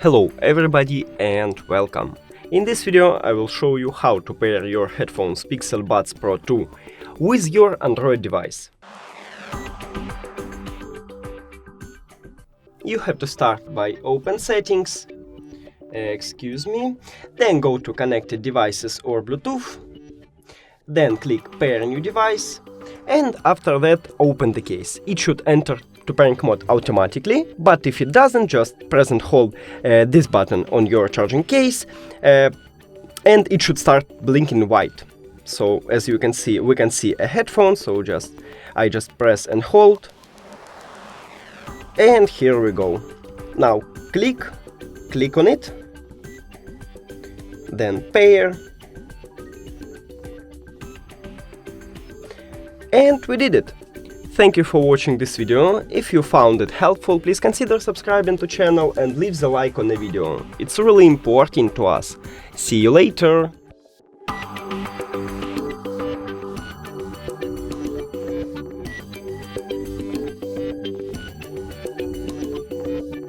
Hello everybody and welcome. In this video I will show you how to pair your headphones Pixel Buds Pro 2 with your Android device. You have to start by open settings, then go to connected devices or Bluetooth, then click pair new device, and after that open the case. It should enter to pairing mode automatically, but if it doesn't, just press and hold this button on your charging case and it should start blinking white. So as you can see, we can see a headphone, so I just press and hold, and here we go. Now click on it, then pair, and we did it. Thank you for watching this video. If you found it helpful, please consider subscribing to channel and leave the like on the video. It's really important to us. See you later!